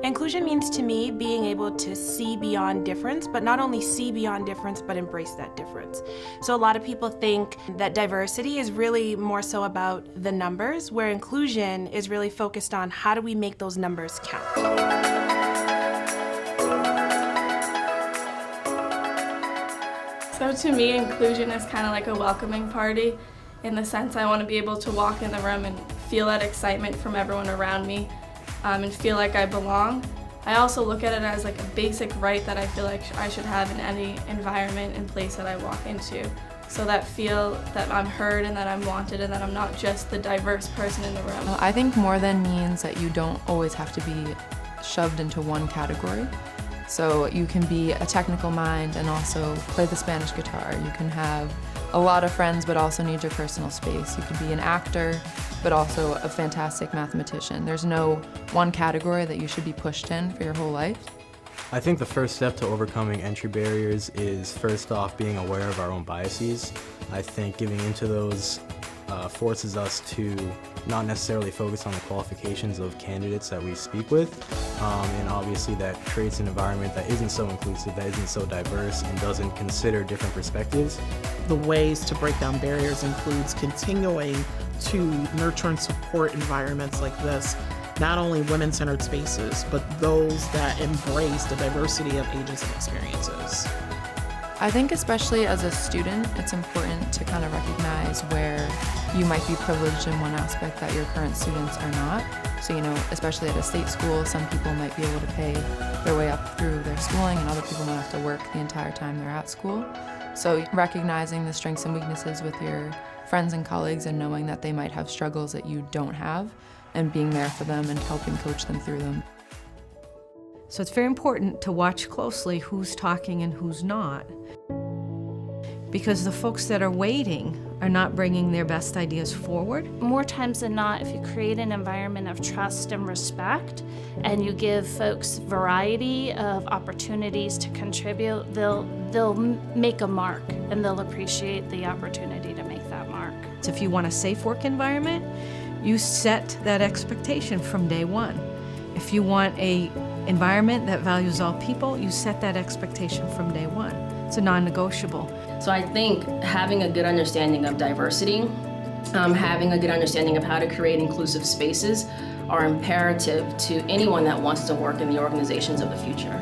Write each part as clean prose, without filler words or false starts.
Inclusion means to me being able to see beyond difference, but not only see beyond difference, but embrace that difference. So a lot of people think that diversity is really more so about the numbers, where inclusion is really focused on how do we make those numbers count. So to me, inclusion is kind of like a welcoming party, in the sense I want to be able to walk in the room and feel that excitement from everyone around me and feel like I belong. I also look at it as like a basic right that I feel like I should have in any environment and place that I walk into. So that feel that I'm heard and that I'm wanted and that I'm not just the diverse person in the room. I think more than means that you don't always have to be shoved into one category. So you can be a technical mind and also play the Spanish guitar. You can have a lot of friends but also need your personal space. You could be an actor but also a fantastic mathematician. There's no one category that you should be pushed in for your whole life. I think the first step to overcoming entry barriers is first off being aware of our own biases. I think giving into those forces us to not necessarily focus on the qualifications of candidates that we speak with, and obviously that creates an environment that isn't so inclusive, that isn't so diverse, and doesn't consider different perspectives. The ways to break down barriers includes continuing to nurture and support environments like this, not only women-centered spaces, but those that embrace the diversity of ages and experiences. I think especially as a student, it's important to kind of recognize where you might be privileged in one aspect that your current students are not. So, especially at a state school, some people might be able to pay their way up through their schooling and other people might have to work the entire time they're at school. So recognizing the strengths and weaknesses with your friends and colleagues and knowing that they might have struggles that you don't have and being there for them and helping coach them through them. So it's very important to watch closely who's talking and who's not, because the folks that are waiting are not bringing their best ideas forward. More times than not, if you create an environment of trust and respect and you give folks variety of opportunities to contribute, they'll make a mark and they'll appreciate the opportunity to make that mark. So if you want a safe work environment, you set that expectation from day one. If you want an environment that values all people, you set that expectation from day one. It's a non-negotiable. So I think having a good understanding of diversity, having a good understanding of how to create inclusive spaces are imperative to anyone that wants to work in the organizations of the future.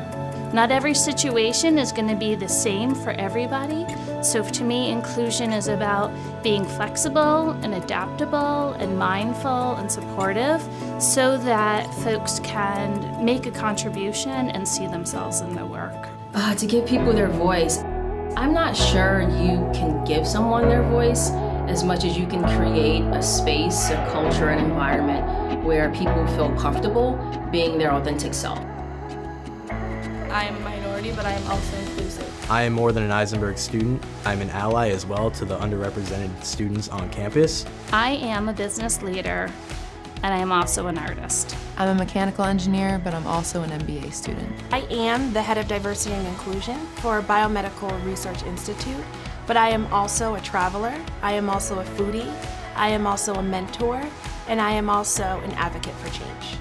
Not every situation is going to be the same for everybody. So to me, inclusion is about being flexible and adaptable and mindful and supportive so that folks can make a contribution and see themselves in the work. To give people their voice. I'm not sure you can give someone their voice as much as you can create a space, a culture, an environment where people feel comfortable being their authentic self. I am a minority, but I am also inclusive. I am more than an Isenberg student. I'm an ally as well to the underrepresented students on campus. I am a business leader, and I am also an artist. I'm a mechanical engineer, but I'm also an MBA student. I am the head of diversity and inclusion for Biomedical Research Institute, but I am also a traveler, I am also a foodie, I am also a mentor, and I am also an advocate for change.